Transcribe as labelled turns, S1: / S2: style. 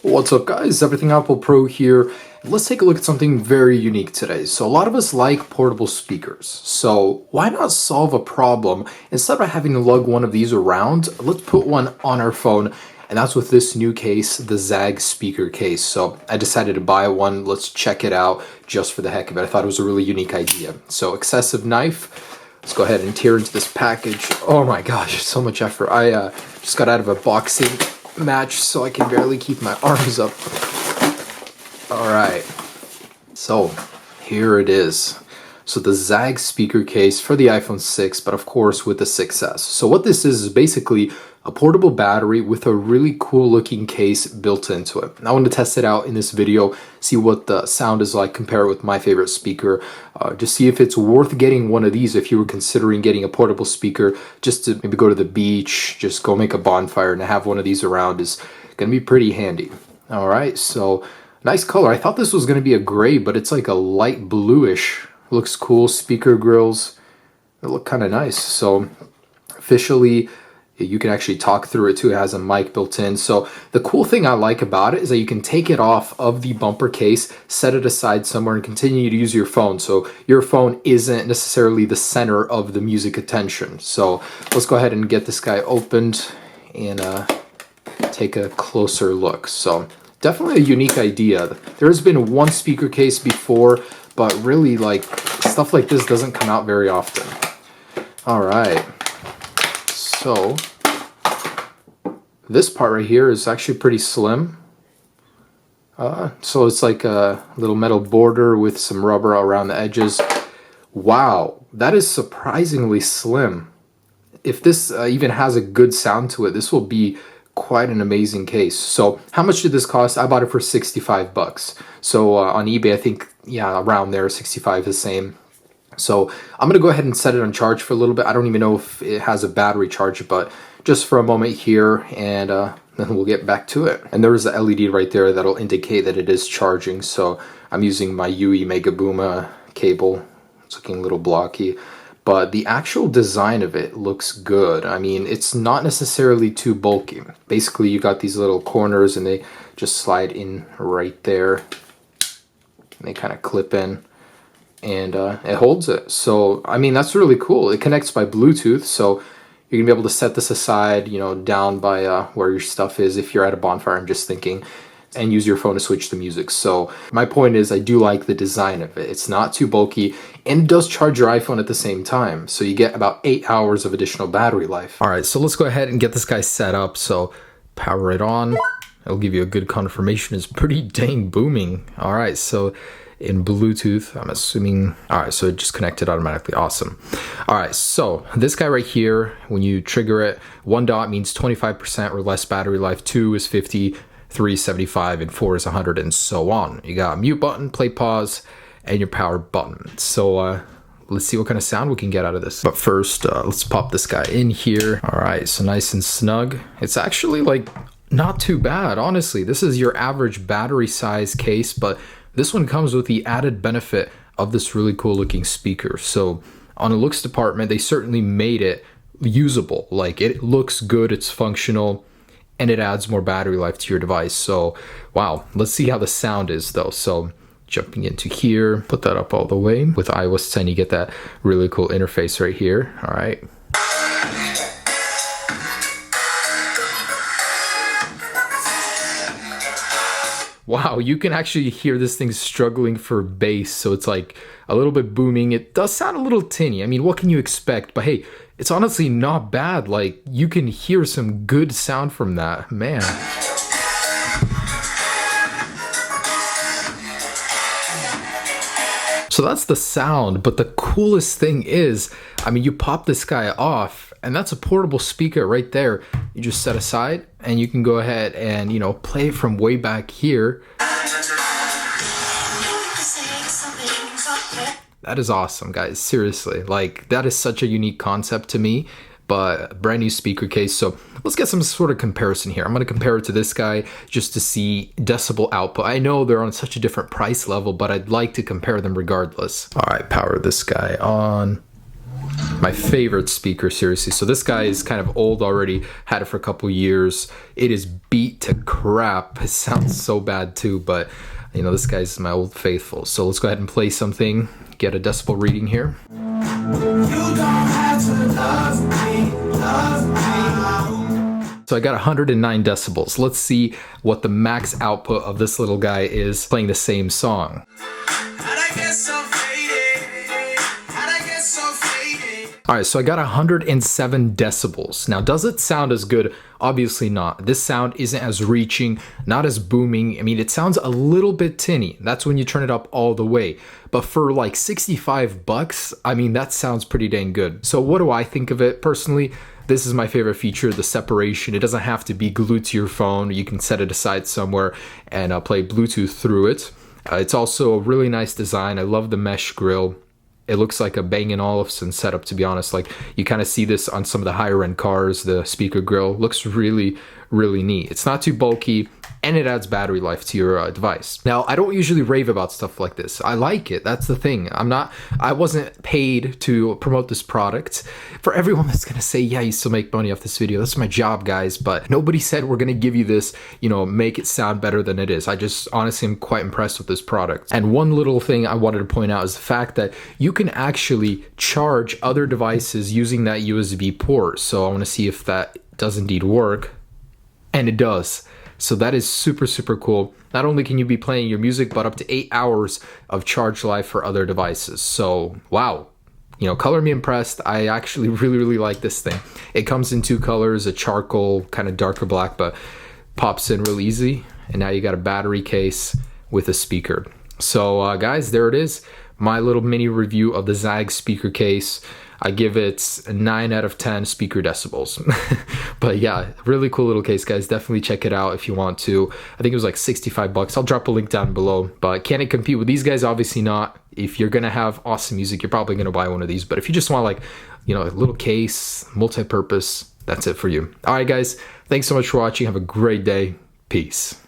S1: What's up guys, Everything Apple Pro here. Let's take a look at something very unique today. So a lot of us like portable speakers. So why not solve a problem? Instead of having to lug one of these around, let's put one on our phone. And that's with this new case, the Zags speaker case. So I decided to buy one. Let's check it out just for the heck of it. I thought it was a really unique idea. So excessive knife. Let's go ahead and tear into this package. Oh my gosh, so much effort. I just got out of a boxing match, so I can barely keep my arms up. All right, so here it is. So the Zags speaker case for the iPhone 6, but of course with the 6S. So what this is basically a portable battery with a really cool looking case built into it. I want to test it out in this video, see what the sound is like, compare it with my favorite speaker, just see if it's worth getting one of these if you were considering getting a portable speaker just to maybe go to the beach, just go make a bonfire, and have one of these around is going to be pretty handy. All right, so nice color. I thought this was going to be a gray, but it's like a light bluish. Looks cool. Speaker grills, they look kind of nice. So officially, you can actually talk through it too. It has a mic built in. So the cool thing I like about it is that you can take it off of the bumper case, set it aside somewhere, and continue to use your phone. So your phone isn't necessarily the center of the music attention. So let's go ahead and get this guy opened and take a closer look. So definitely a unique idea. There's been one speaker case before, but really like stuff like this doesn't come out very often. All right. So this part right here is actually pretty slim. So it's like a little metal border with some rubber around the edges. Wow, that is surprisingly slim. If this even has a good sound to it, this will be quite an amazing case. So how much did this cost? I bought it for 65 bucks. So on eBay, I think, yeah, around there, 65 the same. So I'm gonna go ahead and set it on charge for a little bit. I don't even know if it has a battery charger, but just for a moment here, and then we'll get back to it. And there is a LED right there that'll indicate that it is charging. So I'm using my UE Megaboom cable. It's looking a little blocky, but the actual design of it looks good. I mean, it's not necessarily too bulky. Basically, you got these little corners and they just slide in right there. And they kind of clip in. And it holds it. So I mean, that's really cool. It connects by Bluetooth, so you're gonna be able to set this aside, you know, down by where your stuff is if you're at a bonfire, I'm just thinking, and use your phone to switch the music. So my point is, I do like the design of it. It's not too bulky, and it does charge your iPhone at the same time, so you get about 8 hours of additional battery life. All right, so let's go ahead and get this guy set up. So power it on. It'll give you a good confirmation. It's pretty dang booming. All right, so in Bluetooth, I'm assuming. All right, so it just connected automatically. Awesome. All right, so this guy right here, when you trigger it, 1 dot means 25% or less battery life, 2 is 50, 3 is 75, and 4 is 100, and so on. You got a mute button, play, pause, and your power button. So let's see what kind of sound we can get out of this. But first, let's pop this guy in here. All right, so nice and snug. It's actually like not too bad, honestly. This is your average battery size case, but this one comes with the added benefit of this really cool looking speaker. So on a looks department, they certainly made it usable. Like, it looks good, it's functional, and it adds more battery life to your device. So wow, let's see how the sound is though. So jumping into here, put that up all the way. With iOS 10, you get that really cool interface right here. All right. Wow, you can actually hear this thing struggling for bass, so it's like a little bit booming. It does sound a little tinny. I mean, what can you expect? But hey, it's honestly not bad. Like, you can hear some good sound from that, man. So that's the sound, but the coolest thing is, I mean, you pop this guy off, and that's a portable speaker right there. You just set aside, and you can go ahead and, you know, play it from way back here. That is awesome, guys. Seriously, like, that is such a unique concept to me. But brand new speaker case. So let's get some sort of comparison here. I'm going to compare it to this guy just to see decibel output. I know they're on such a different price level, but I'd like to compare them regardless. All right, power this guy on. My favorite speaker, seriously. So this guy is kind of old already, had it for a couple years. It is beat to crap. It sounds so bad too, but you know, this guy's my old faithful. So let's go ahead and play something, get a decibel reading here.
S2: You don't have to love me, love me.
S1: So I got 109 decibels. Let's see what the max output of this little guy is playing the same song. Alright, so I got 107 decibels. Now, does it sound as good? Obviously not. This sound isn't as reaching, not as booming. I mean, it sounds a little bit tinny. That's when you turn it up all the way. But for like 65 bucks, I mean, that sounds pretty dang good. So what do I think of it? Personally, this is my favorite feature, the separation. It doesn't have to be glued to your phone. You can set it aside somewhere and play Bluetooth through it. It's also a really nice design. I love the mesh grill. It looks like a Bang & Olufsen setup, to be honest. Like, you kind of see this on some of the higher end cars. The speaker grill looks really, really neat. It's not too bulky, and it adds battery life to your device. Now, I don't usually rave about stuff like this. I like it. That's the thing. I wasn't paid to promote this product. For everyone that's gonna say, yeah, you still make money off this video, that's my job, guys, but nobody said we're gonna give you this, you know, make it sound better than it is. I just honestly am quite impressed with this product. And one little thing I wanted to point out is the fact that you can actually charge other devices using that USB port. So I wanna see if that does indeed work. And it does. So that is super, super cool. Not only can you be playing your music, but up to 8 hours of charge life for other devices. So, wow. You know, color me impressed. I actually really, really like this thing. It comes in 2 colors, a charcoal, kind of darker black, but pops in real easy. And now you got a battery case with a speaker. So, guys, there it is. My little mini review of the Zags speaker case. I give it a 9 out of 10 speaker decibels. But yeah, really cool little case, guys. Definitely check it out if you want to. I think it was like 65 bucks. I'll drop a link down below. But can it compete with these guys? Obviously not. If you're gonna have awesome music, you're probably gonna buy one of these. But if you just want, like, you know, a little case, multi-purpose, that's it for you. All right, guys. Thanks so much for watching. Have a great day. Peace.